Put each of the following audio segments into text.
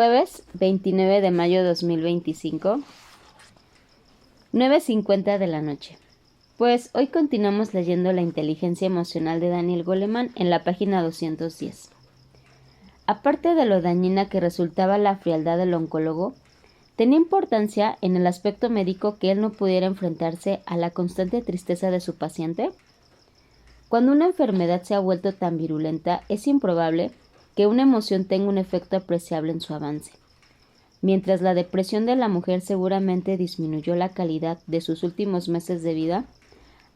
Jueves 29 de mayo de 2025, 9:50 de la noche. Pues hoy continuamos leyendo La inteligencia emocional de Daniel Goleman en la página 210. Aparte de lo dañina que resultaba la frialdad del oncólogo, tenía importancia en el aspecto médico que él no pudiera enfrentarse a la constante tristeza de su paciente. Cuando una enfermedad se ha vuelto tan virulenta, es improbable que una emoción tenga un efecto apreciable en su avance. Mientras la depresión de la mujer seguramente disminuyó la calidad de sus últimos meses de vida,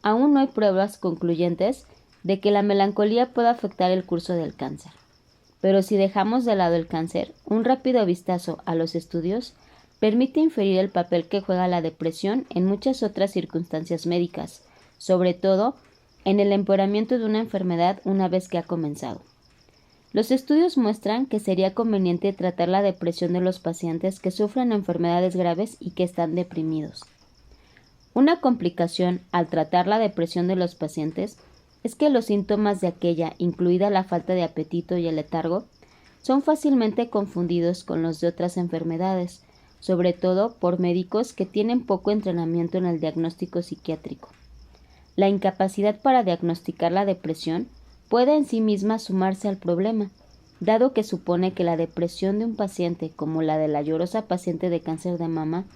aún no hay pruebas concluyentes de que la melancolía pueda afectar el curso del cáncer. Pero si dejamos de lado el cáncer, un rápido vistazo a los estudios permite inferir el papel que juega la depresión en muchas otras circunstancias médicas, sobre todo en el empeoramiento de una enfermedad una vez que ha comenzado. Los estudios muestran que sería conveniente tratar la depresión de los pacientes que sufren enfermedades graves y que están deprimidos. Una complicación al tratar la depresión de los pacientes es que los síntomas de aquella, incluida la falta de apetito y el letargo, son fácilmente confundidos con los de otras enfermedades, sobre todo por médicos que tienen poco entrenamiento en el diagnóstico psiquiátrico. La incapacidad para diagnosticar la depresión puede en sí misma sumarse al problema, dado que supone que la depresión de un paciente como la de la llorosa paciente de cáncer de mama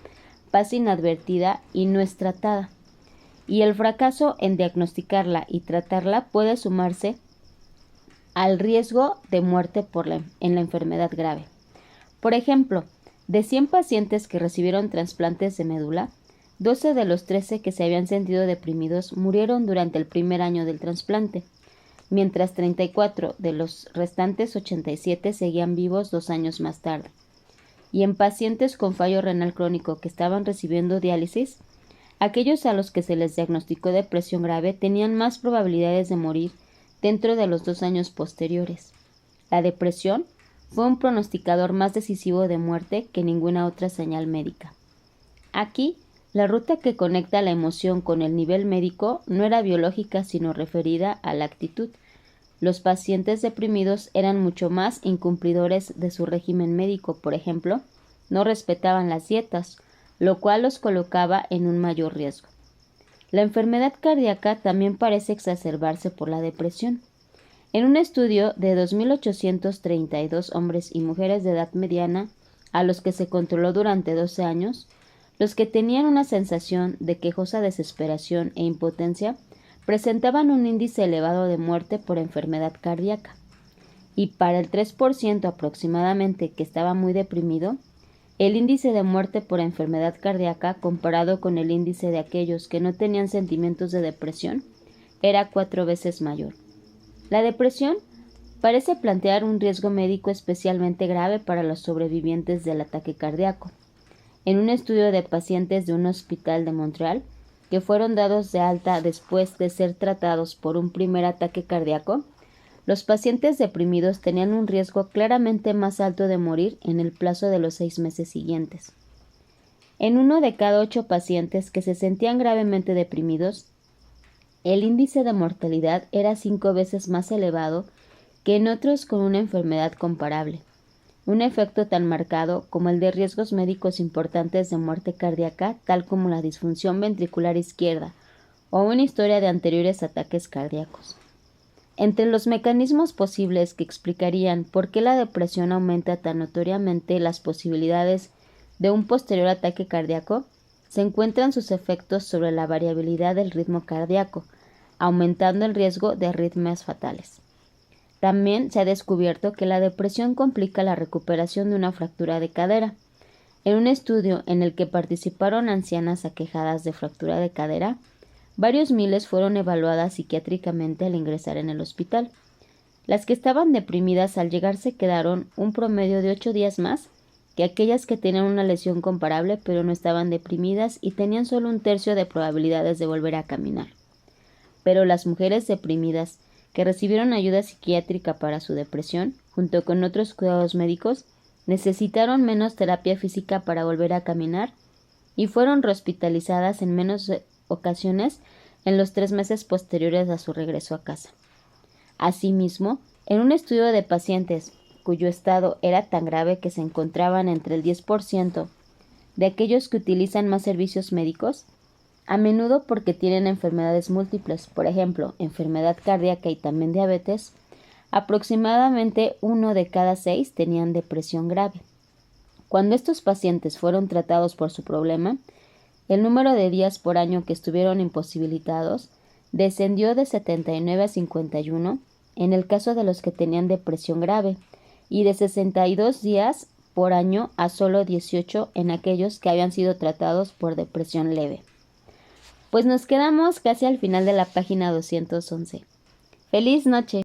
pasa inadvertida y no es tratada, y el fracaso en diagnosticarla y tratarla puede sumarse al riesgo de muerte en la enfermedad grave. Por ejemplo, de 100 pacientes que recibieron trasplantes de médula, 12 de los 13 que se habían sentido deprimidos murieron durante el primer año del trasplante, mientras 34 de los restantes 87 seguían vivos 2 años más tarde. Y en pacientes con fallo renal crónico que estaban recibiendo diálisis, aquellos a los que se les diagnosticó depresión grave tenían más probabilidades de morir dentro de los 2 años posteriores. La depresión fue un pronosticador más decisivo de muerte que ninguna otra señal médica. Aquí, la ruta que conecta la emoción con el nivel médico no era biológica sino referida a la actitud. Los pacientes deprimidos eran mucho más incumplidores de su régimen médico, por ejemplo, no respetaban las dietas, lo cual los colocaba en un mayor riesgo. La enfermedad cardíaca también parece exacerbarse por la depresión. En un estudio de 2.832 hombres y mujeres de edad mediana, a los que se controló durante 12 años, los que tenían una sensación de quejosa desesperación e impotencia presentaban un índice elevado de muerte por enfermedad cardíaca, y para el 3% aproximadamente que estaba muy deprimido, el índice de muerte por enfermedad cardíaca comparado con el índice de aquellos que no tenían sentimientos de depresión era 4 veces mayor. La depresión parece plantear un riesgo médico especialmente grave para los sobrevivientes del ataque cardíaco. En un estudio de pacientes de un hospital de Montreal, que fueron dados de alta después de ser tratados por un primer ataque cardíaco, los pacientes deprimidos tenían un riesgo claramente más alto de morir en el plazo de los 6 meses siguientes. En 1 de cada 8 pacientes que se sentían gravemente deprimidos, el índice de mortalidad era 5 veces más elevado que en otros con una enfermedad comparable. Un efecto tan marcado como el de riesgos médicos importantes de muerte cardíaca, tal como la disfunción ventricular izquierda o una historia de anteriores ataques cardíacos. Entre los mecanismos posibles que explicarían por qué la depresión aumenta tan notoriamente las posibilidades de un posterior ataque cardíaco, se encuentran sus efectos sobre la variabilidad del ritmo cardíaco, aumentando el riesgo de arritmias fatales. También se ha descubierto que la depresión complica la recuperación de una fractura de cadera. En un estudio en el que participaron ancianas aquejadas de fractura de cadera, varios miles fueron evaluadas psiquiátricamente al ingresar en el hospital. Las que estaban deprimidas al llegar se quedaron un promedio de 8 días más que aquellas que tenían una lesión comparable pero no estaban deprimidas y tenían solo 1/3 de probabilidades de volver a caminar. Pero las mujeres deprimidas que recibieron ayuda psiquiátrica para su depresión, junto con otros cuidados médicos, necesitaron menos terapia física para volver a caminar y fueron rehospitalizadas en menos ocasiones en los 3 meses posteriores a su regreso a casa. Asimismo, en un estudio de pacientes cuyo estado era tan grave que se encontraban entre el 10% de aquellos que utilizan más servicios médicos, a menudo porque tienen enfermedades múltiples, por ejemplo, enfermedad cardíaca y también diabetes. Aproximadamente 1 de cada 6 tenían depresión grave. Cuando estos pacientes fueron tratados por su problema, el número de días por año que estuvieron imposibilitados descendió de 79 a 51 en el caso de los que tenían depresión grave y de 62 días por año a solo 18 en aquellos que habían sido tratados por depresión leve. Pues nos quedamos casi al final de la página 211. ¡Feliz noche!